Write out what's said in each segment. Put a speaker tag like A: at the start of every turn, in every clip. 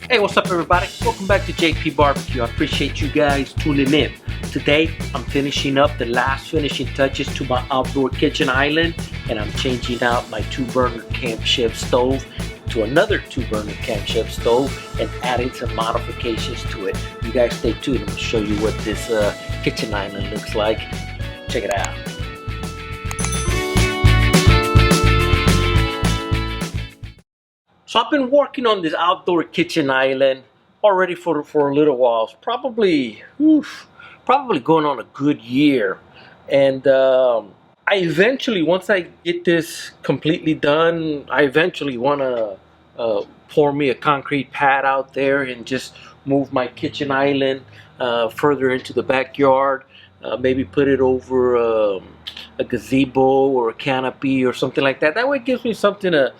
A: Hey, what's up, everybody? Welcome back to J.P.BBQ. I appreciate you guys tuning in. Today, I'm finishing up the last finishing touches to my outdoor kitchen island, and I'm changing out my 2-burner camp chef stove to another 2-burner camp chef stove and adding some modifications to it. You guys stay tuned. I'm going to show you what this kitchen island looks like. Check it out. So I've been working on this outdoor kitchen island already for a little while. It's probably going on a good year. And I eventually, once I get this completely done, I eventually want to pour me a concrete pad out there and just move my kitchen island further into the backyard. Maybe put it over a gazebo or a canopy or something like that. That way it gives me something to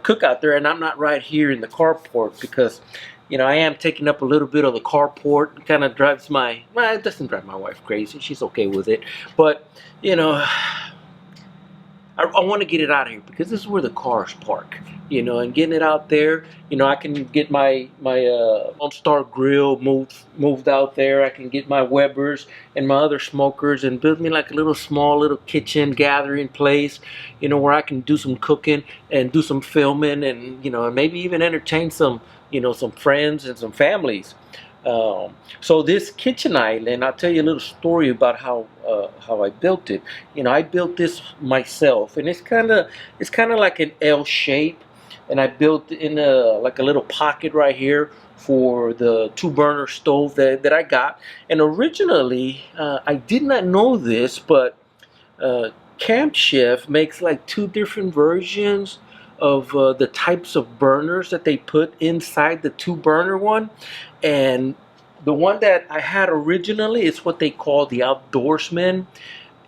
A: cook out there, and I'm not right here in the carport because, you know, I am taking up a little bit of the carport. It kind of drives it doesn't drive my wife crazy. She's okay with it. But, you know, I want to get it out of here because this is where the cars park, you know, and getting it out there, you know, I can get my Lone Star grill moved out there. I can get my Weber's and my other smokers and build me like a small little kitchen gathering place, you know, where I can do some cooking and do some filming and, you know, and maybe even entertain some friends and some families. So this kitchen island, I'll tell you a little story about how I built it. You know, I built this myself, and it's kind of like an L shape, and I built in a little pocket right here for the 2-burner stove that I got. And originally, I did not know this, but Camp Chef makes like 2 different versions of the types of burners that they put inside the 2-burner one. And the one that I had originally is what they call the outdoorsman.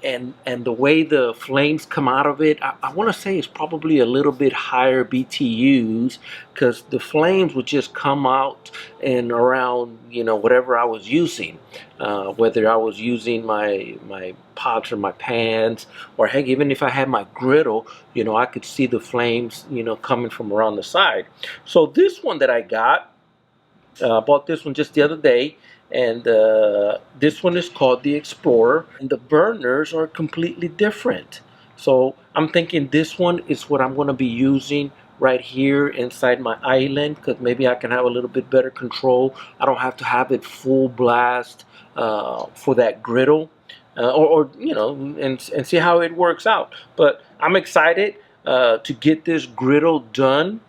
A: And the way the flames come out of it, I want to say it's probably a little bit higher BTUs because the flames would just come out and around, you know, whatever I was using, whether I was using my pots or my pans, or heck, even if I had my griddle, you know, I could see the flames, you know, coming from around the side. So this one that I got, I bought this one just the other day, and this one is called the Explorer, and the burners are completely different. So I'm thinking this one is what I'm going to be using right here inside my island, because maybe I can have a little bit better control. I don't have to have it full blast for that griddle, or you know, and see how it works out. But I'm excited to get this griddle done.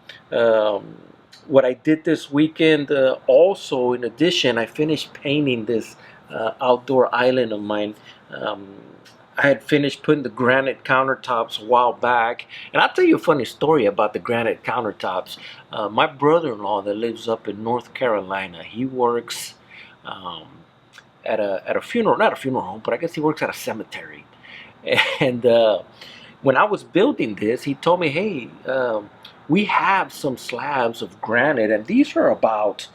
A: What I did this weekend, also in addition, I finished painting this outdoor island of mine. I had finished putting the granite countertops a while back, and I'll tell you a funny story about the granite countertops. My brother-in-law that lives up in North Carolina, he works at a funeral, not a funeral home, but I guess he works at a cemetery. And when I was building this, he told me, hey, we have some slabs of granite, and these are about,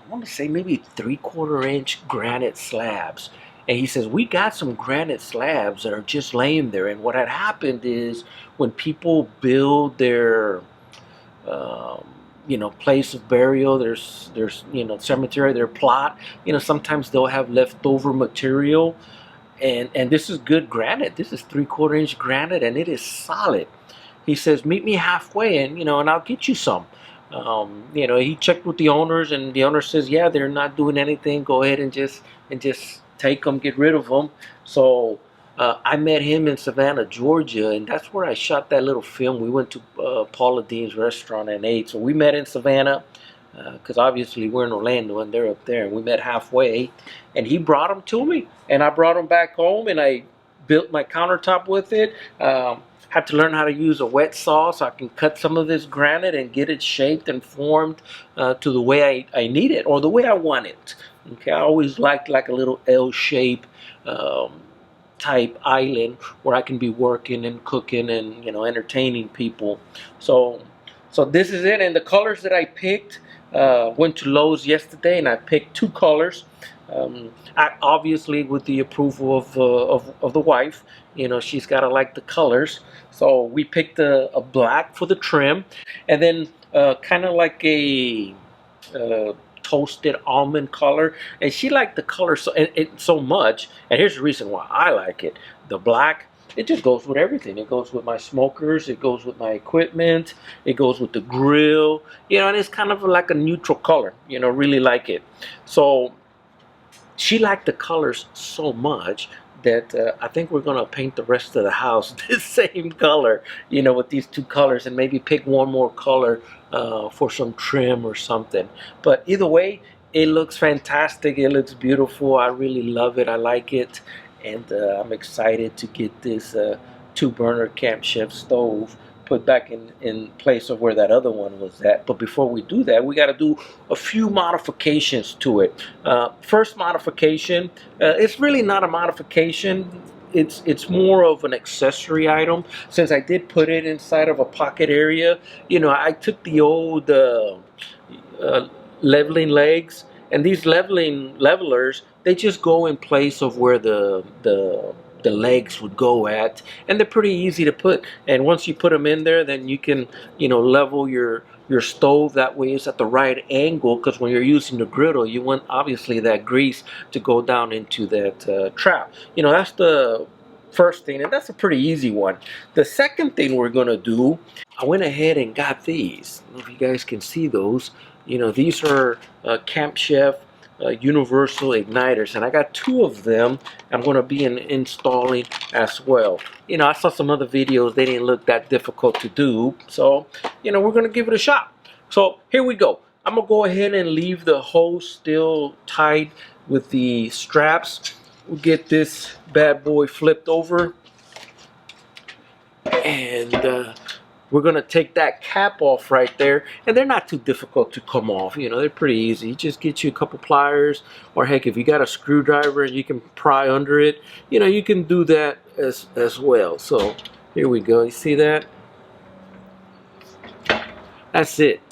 A: I want to say maybe 3/4-inch granite slabs. And he says, we got some granite slabs that are just laying there. And what had happened is when people build their, you know, place of burial, there's, you know, cemetery, their plot, you know, sometimes they'll have leftover material. And this is good granite. This is 3/4-inch granite, and it is solid. He says, meet me halfway, and you know, and I'll get you some. You know, he checked with the owners, and the owner says, yeah, they're not doing anything. Go ahead and just take them, get rid of them. So I met him in Savannah, Georgia, and that's where I shot that little film. We went to Paula Dean's restaurant and ate. So we met in Savannah because obviously we're in Orlando and they're up there, and we met halfway. And he brought them to me, and I brought them back home, and I built my countertop with it. Had to learn how to use a wet saw so I can cut some of this granite and get it shaped and formed to the way I need it, or the way I want it. Okay, I always liked like a little L shape type island where I can be working and cooking and, you know, entertaining people. So this is it, and the colors that I picked, went to Lowe's yesterday and I picked 2 colors. I, obviously with the approval of the wife, you know, she's got to like the colors. So we picked a black for the trim, and then kind of like a uh, toasted almond color, and she liked the color so much. And here's the reason why I like it: the black. It just goes with everything. It goes with my smokers. It goes with my equipment. It goes with the grill. And it's kind of like a neutral color. Really like it. So she liked the colors so much that I think we're gonna paint the rest of the house the same color, with these two colors, and maybe pick one more color for some trim or something. But either way, it looks fantastic. It looks beautiful. I really love it. I like it, and I'm excited to get this two-burner Camp Chef stove put back in place of where that other one was at. But before we do that, we got to do a few modifications to it. First modification, it's really not a modification. It's more of an accessory item. Since I did put it inside of a pocket area, I took the old leveling legs, and these levelers, they just go in place of where the legs would go at, and they're pretty easy to put. And once you put them in there, then you can level your stove. That way it's at the right angle, because when you're using the griddle, you want obviously that grease to go down into that trap. That's the first thing, and that's a pretty easy one. The second thing we're gonna do, I went ahead and got these. I don't know if you guys can see those. These are Camp Chef universal igniters, and I got two of them. I'm going to be installing as well. I saw some other videos. They didn't look that difficult to do, so we're going to give it a shot. So here we go. I'm going to go ahead and leave the hose still tied with the straps. We'll get this bad boy flipped over, and we're going to take that cap off right there, and they're not too difficult to come off. They're pretty easy. You just get you a couple pliers, or heck, if you got a screwdriver and you can pry under it, you can do that as well. So here we go. You see that? That's it.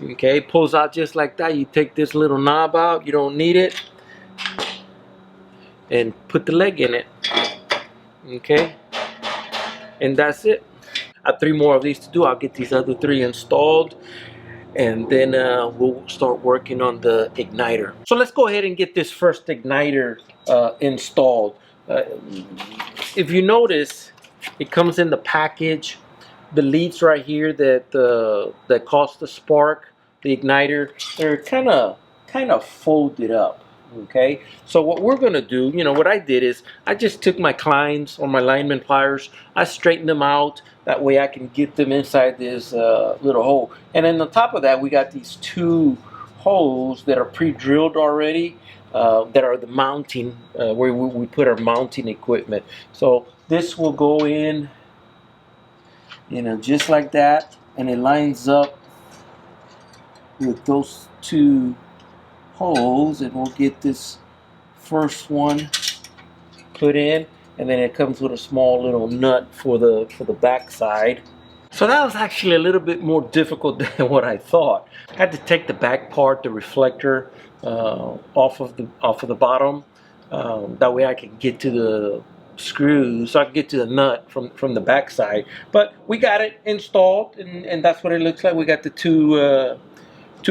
A: Okay, it pulls out just like that. You take this little knob out. You don't need it, and put the leg in it. Okay, and that's it. I have 3 more of these to do. I'll get these other 3 installed, and then we'll start working on the igniter. So let's go ahead and get this first igniter installed. If you notice, it comes in the package. The leads right here that cause the spark, the igniter, they're kind of folded up. Okay, so what we're gonna do, what I did is I just took my Kleins or my lineman pliers, I straightened them out. That way I can get them inside this little hole. And then on top of that, we got these 2 holes that are pre-drilled already, that are the mounting, where we put our mounting equipment. So this will go in, just like that, and it lines up with those 2 holes, and we'll get this first one put in, and then it comes with a small little nut for the back side. So that was actually a little bit more difficult than what I thought. I had to take the back part, the reflector, off of the bottom. That way I could get to the screws, so I can get to the nut from the back side. But we got it installed, and that's what it looks like. We got the two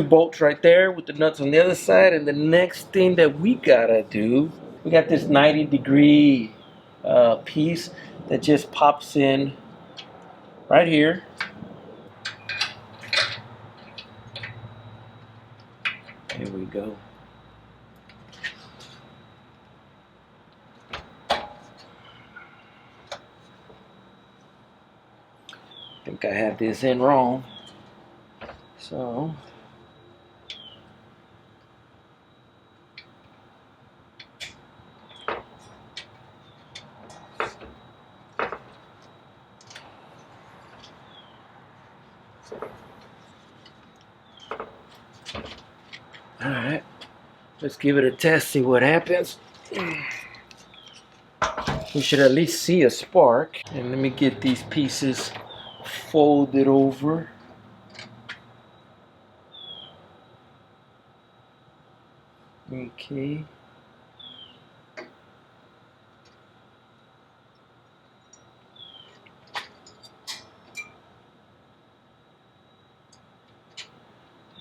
A: bolts right there with the nuts on the other side. And the next thing that we gotta do, we got this 90-degree piece that just pops in right here. Here we go. I think I have this in wrong. So alright, let's give it a test, see what happens. We should at least see a spark. And let me get these pieces folded over. Okay.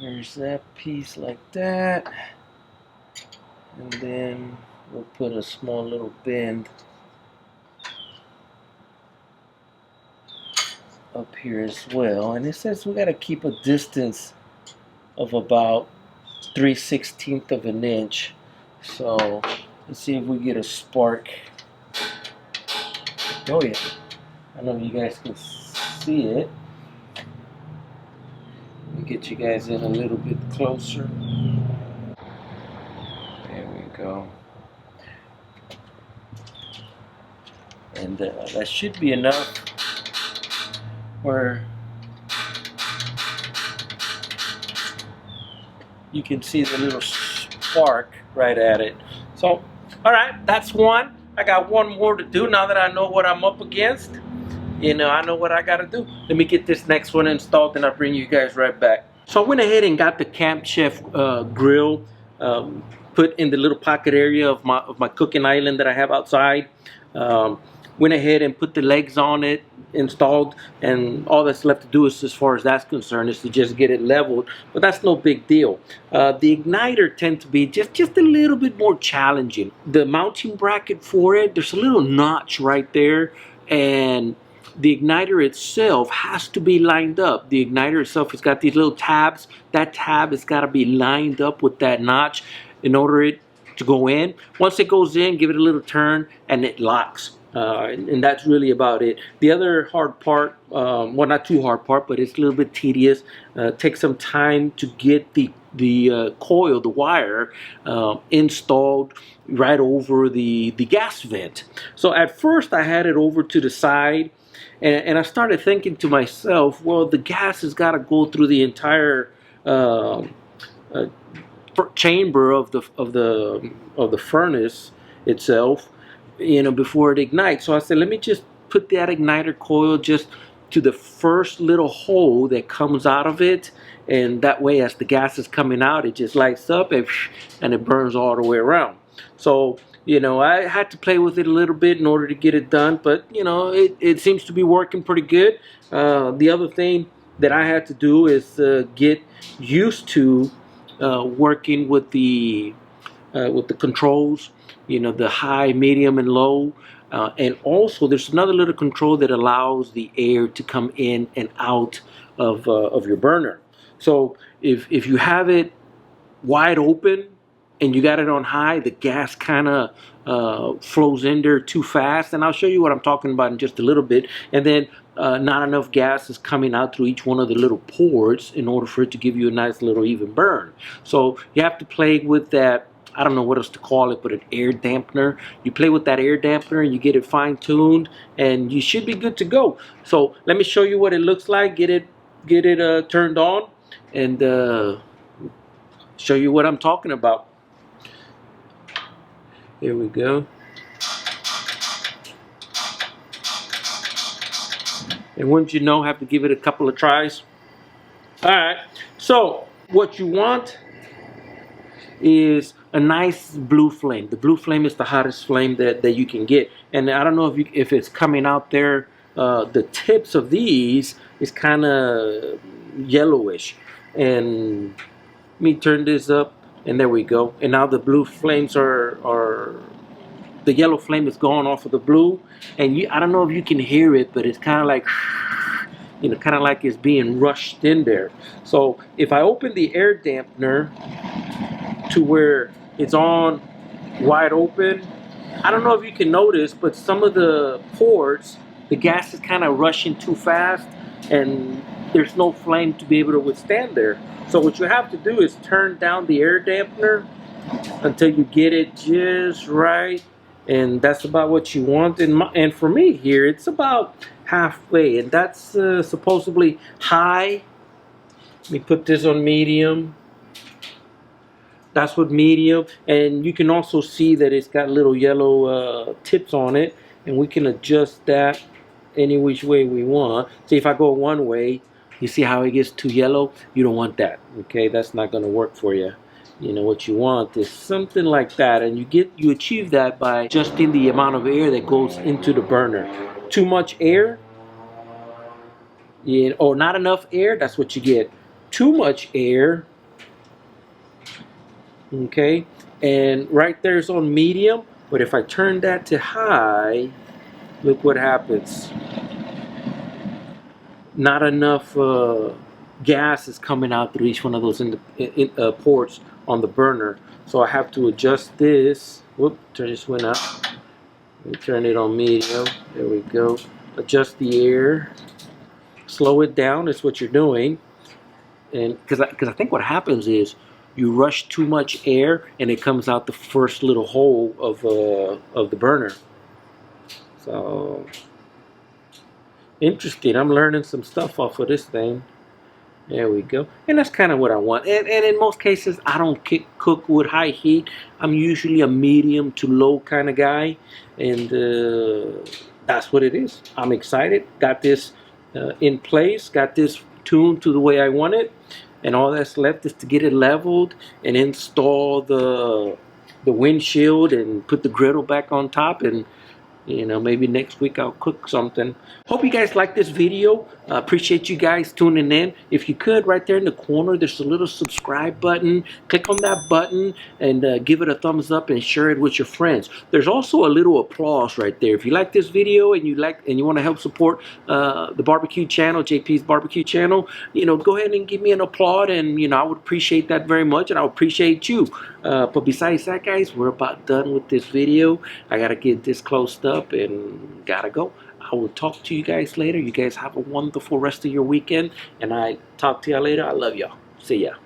A: There's that piece like that. And then we'll put a small little bend up here as well. And it says we got to keep a distance of about 3/16 of an inch. So let's see if we get a spark. Oh yeah, I know you guys can see it. Let me get you guys in a little bit closer. There we go. And that should be enough where you can see the little spark right at it. So, all right, that's one. I got one more to do now that I know what I'm up against. You know, I know what I got to do. Let me get this next one installed and I'll bring you guys right back. So I went ahead and got the Camp Chef grill put in the little pocket area of my cooking island that I have outside. Went ahead and put the legs on it, installed, and all that's left to do is, as far as that's concerned, is to just get it leveled, but that's no big deal. The igniter tends to be just a little bit more challenging. The mounting bracket for it, there's a little notch right there, and the igniter itself has to be lined up. The igniter itself has got these little tabs. That tab has got to be lined up with that notch in order it to go in. Once it goes in, give it a little turn and it locks. And that's really about it. The other hard part, well, not too hard part, but it's a little bit tedious. Takes some time to get the coil, the wire, installed right over the gas vent. So at first I had it over to the side, and I started thinking to myself, well, the gas has got to go through the entire chamber of the furnace itself, you know, before it ignites. So I said, let me just put that igniter coil just to the first little hole that comes out of it, and that way as the gas is coming out, it just lights up and it burns all the way around. So, you know, I had to play with it a little bit in order to get it done, but you know, it seems to be working pretty good. The other thing that I had to do is get used to working with the controls, you know, the high, medium, and low. And also there's another little control that allows the air to come in and out of your burner. So if you have it wide open and you got it on high, the gas kind of flows in there too fast. And I'll show you what I'm talking about in just a little bit. And then not enough gas is coming out through each one of the little pores in order for it to give you a nice little even burn. So you have to play with that. I don't know what else to call it, but an air dampener. You play with that air dampener and you get it fine-tuned and you should be good to go. So let me show you what it looks like, get it turned on, and show you what I'm talking about. Here we go. And wouldn't you know, have to give it a couple of tries. All right, so what you want is a nice blue flame. The blue flame is the hottest flame that you can get. And I don't know if it's coming out there. The tips of these is kind of yellowish. And let me turn this up, and there we go. And now the blue flames are the yellow flame is gone off of the blue. And I don't know if you can hear it, but it's kind of like, you know, kind of like it's being rushed in there. So if I open the air dampener to where it's on wide open, I don't know if you can notice, but some of the ports, the gas is kind of rushing too fast and there's no flame to be able to withstand there. So what you have to do is turn down the air dampener until you get it just right, and that's about what you want. And for me here, it's about halfway, and that's supposedly high. Let me put this on medium. That's what medium, and you can also see that it's got little yellow tips on it, and we can adjust that any which way we want. See, if I go one way, you see how it gets too yellow? You don't want that, okay? That's not gonna work for you. You know, what you want is something like that, and you achieve that by adjusting the amount of air that goes into the burner. Too much air, or not enough air, that's what you get. Too much air, Okay, and right there is on medium, but if I turn that to high, look what happens. Not enough gas is coming out through each one of those ports on the burner, so I have to adjust this. Whoop, just went up. Let me turn it on medium. There we go. Adjust the air, slow it down is what you're doing. And because I think what happens is you rush too much air and it comes out the first little hole of the burner. So interesting. I'm learning some stuff off of this thing. There we go. And that's kind of what I want. And in most cases, I don't cook with high heat. I'm usually a medium to low kind of guy. And that's what it is. I'm excited. Got this in place. Got this tuned to the way I want it. And all that's left is to get it leveled and install the windshield and put the griddle back on top, and maybe next week I'll cook something. Hope you guys like this video. Appreciate you guys tuning in. If you could, right there in the corner, there's a little subscribe button. Click on that button and give it a thumbs up and share it with your friends. There's also a little applause right there. If you like this video and you want to help support the barbecue channel, JP's barbecue channel, go ahead and give me an applaud, and I would appreciate that very much, and I would appreciate you. But besides that, guys, we're about done with this video. I gotta get this closed up and gotta go. I will talk to you guys later. You guys have a wonderful rest of your weekend, and I talk to y'all later. I love y'all. See ya.